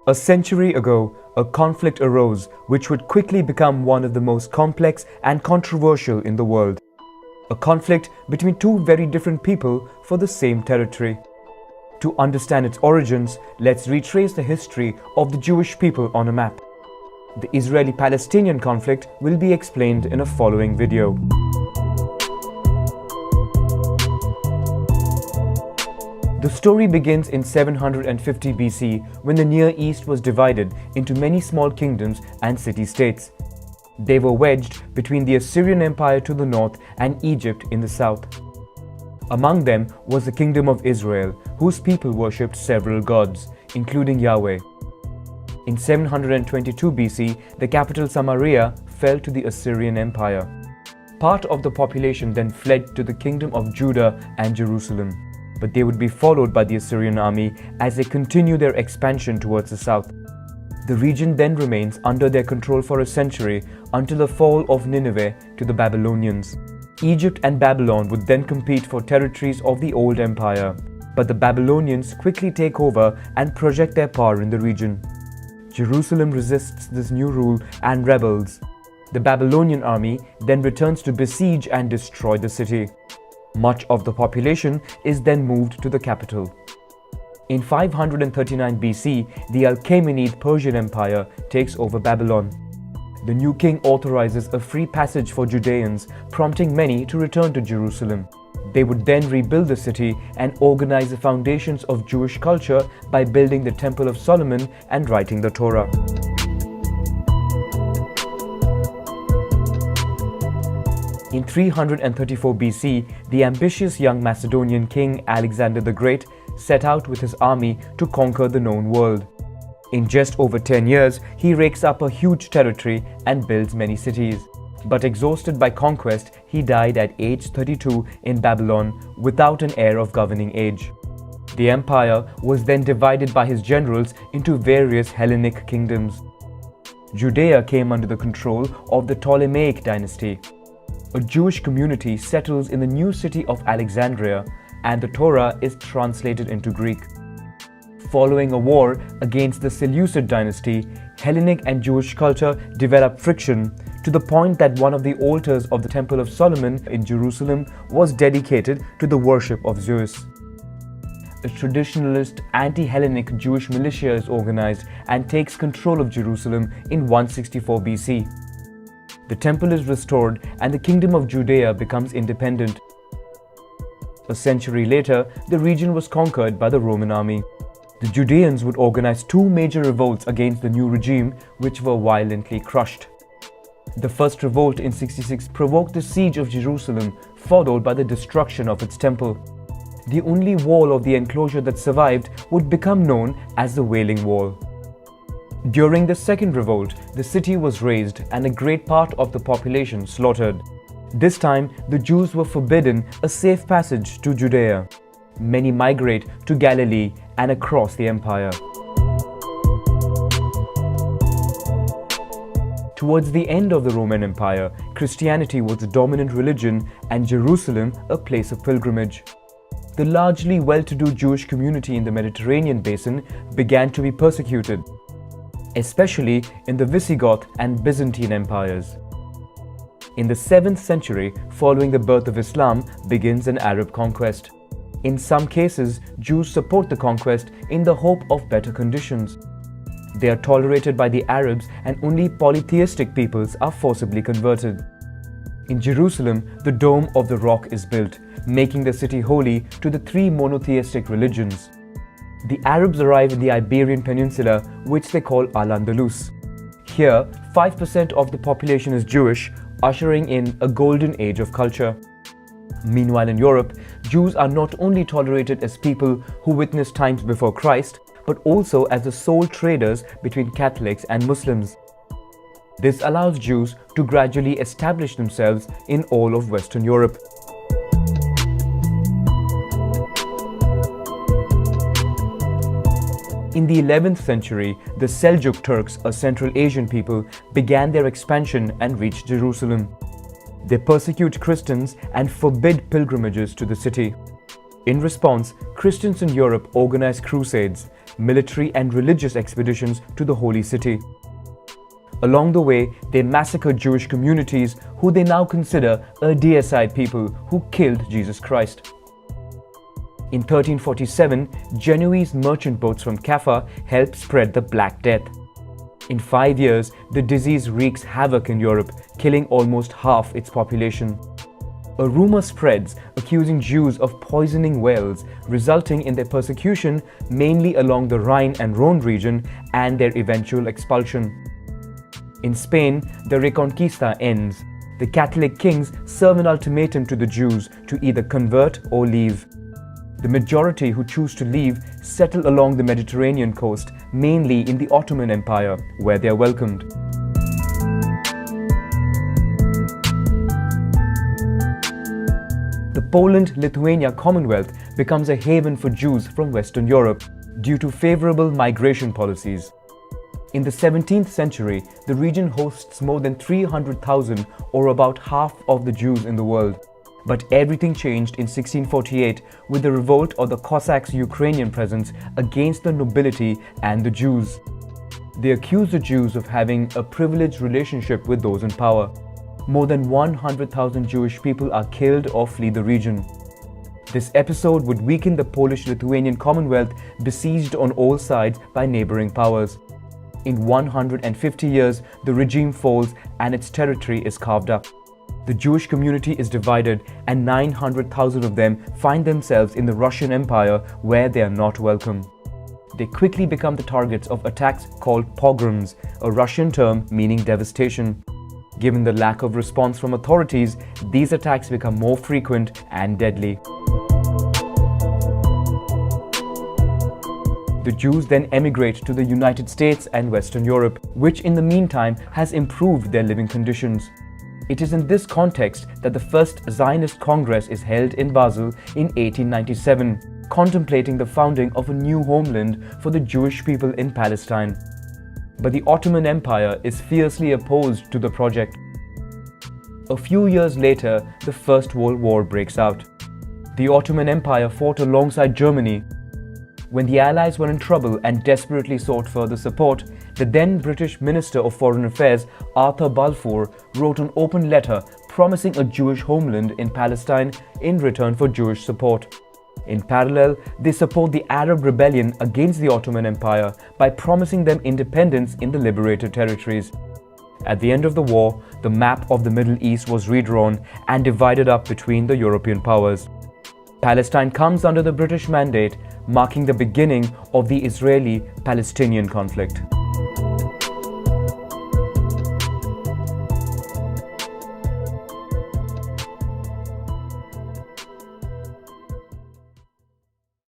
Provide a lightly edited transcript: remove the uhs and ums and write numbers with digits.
A century ago, a conflict arose which would quickly become one of the most complex and controversial in the world. A conflict between two very different people for the same territory. To understand its origins, let's retrace the history of the Jewish people on a map. The Israeli-Palestinian conflict will be explained in a following video. The story begins in 750 BC when the Near East was divided into many small kingdoms and city-states. They were wedged between the Assyrian Empire to the north and Egypt in the south. Among them was the Kingdom of Israel, whose people worshipped several gods, including Yahweh. In 722 BC, the capital Samaria fell to the Assyrian Empire. Part of the population then fled to the Kingdom of Judah and Jerusalem, but they would be followed by the Assyrian army as they continue their expansion towards the south. The region then remains under their control for a century until the fall of Nineveh to the Babylonians. Egypt and Babylon would then compete for territories of the old empire, but the Babylonians quickly take over and project their power in the region. Jerusalem resists this new rule and rebels. The Babylonian army then returns to besiege and destroy the city. Much of the population is then moved to the capital. In 539 BC, the Achaemenid Persian Empire takes over Babylon. The new king authorizes a free passage for Judeans, prompting many to return to Jerusalem. They would then rebuild the city and organize the foundations of Jewish culture by building the Temple of Solomon and writing the Torah. In 334 BC, the ambitious young Macedonian king Alexander the Great set out with his army to conquer the known world. In just over 10 years, he rakes up a huge territory and builds many cities. But exhausted by conquest, he died at age 32 in Babylon without an heir of governing age. The empire was then divided by his generals into various Hellenic kingdoms. Judea came under the control of the Ptolemaic dynasty. A Jewish community settles in the new city of Alexandria, and the Torah is translated into Greek. Following a war against the Seleucid dynasty, Hellenic and Jewish culture developed friction to the point that one of the altars of the Temple of Solomon in Jerusalem was dedicated to the worship of Zeus. A traditionalist anti-Hellenic Jewish militia is organized and takes control of Jerusalem in 164 BC. The temple is restored and the Kingdom of Judea becomes independent. A century later, the region was conquered by the Roman army. The Judeans would organize two major revolts against the new regime, which were violently crushed. The first revolt in 66 provoked the siege of Jerusalem, followed by the destruction of its temple. The only wall of the enclosure that survived would become known as the Wailing Wall. During the second revolt, the city was razed and a great part of the population slaughtered. This time, the Jews were forbidden a safe passage to Judea. Many migrate to Galilee and across the empire. Towards the end of the Roman Empire, Christianity was the dominant religion and Jerusalem a place of pilgrimage. The largely well-to-do Jewish community in the Mediterranean basin began to be persecuted, especially in the Visigoth and Byzantine empires. In the 7th century, following the birth of Islam, begins an Arab conquest. In some cases, Jews support the conquest in the hope of better conditions. They are tolerated by the Arabs and only polytheistic peoples are forcibly converted. In Jerusalem, the Dome of the Rock is built, making the city holy to the three monotheistic religions. The Arabs arrive in the Iberian Peninsula, which they call Al-Andalus. Here, 5% of the population is Jewish, ushering in a golden age of culture. Meanwhile in Europe, Jews are not only tolerated as people who witnessed times before Christ, but also as the sole traders between Catholics and Muslims. This allows Jews to gradually establish themselves in all of Western Europe. In the 11th century, the Seljuk Turks, a Central Asian people, began their expansion and reached Jerusalem. They persecute Christians and forbid pilgrimages to the city. In response, Christians in Europe organized crusades, military and religious expeditions to the Holy City. Along the way, they massacred Jewish communities who they now consider a deicide people who killed Jesus Christ. In 1347, Genoese merchant boats from Kaffa helped spread the Black Death. In 5 years, the disease wreaks havoc in Europe, killing almost half its population. A rumor spreads accusing Jews of poisoning whales, resulting in their persecution mainly along the Rhine and Rhone region and their eventual expulsion. In Spain, the Reconquista ends. The Catholic kings serve an ultimatum to the Jews to either convert or leave. The majority who choose to leave settle along the Mediterranean coast, mainly in the Ottoman Empire, where they are welcomed. The Poland-Lithuania Commonwealth becomes a haven for Jews from Western Europe due to favorable migration policies. In the 17th century, the region hosts more than 300,000, or about half of the Jews in the world. But everything changed in 1648 with the revolt of the Cossacks' Ukrainian presence against the nobility and the Jews. They accused the Jews of having a privileged relationship with those in power. More than 100,000 Jewish people are killed or flee the region. This episode would weaken the Polish-Lithuanian Commonwealth, besieged on all sides by neighboring powers. In 150 years, the regime falls and its territory is carved up. The Jewish community is divided, and 900,000 of them find themselves in the Russian Empire, where they are not welcome. They quickly become the targets of attacks called pogroms, a Russian term meaning devastation. Given the lack of response from authorities, these attacks become more frequent and deadly. The Jews then emigrate to the United States and Western Europe, which in the meantime has improved their living conditions. It is in this context that the first Zionist Congress is held in Basel in 1897, contemplating the founding of a new homeland for the Jewish people in Palestine. But the Ottoman Empire is fiercely opposed to the project. A few years later, the First World War breaks out. The Ottoman Empire fought alongside Germany. When the Allies were in trouble and desperately sought further support, the then British Minister of Foreign Affairs, Arthur Balfour, wrote an open letter promising a Jewish homeland in Palestine in return for Jewish support. In parallel, they support the Arab rebellion against the Ottoman Empire by promising them independence in the liberated territories. At the end of the war, the map of the Middle East was redrawn and divided up between the European powers. Palestine comes under the British mandate, marking the beginning of the Israeli-Palestinian conflict.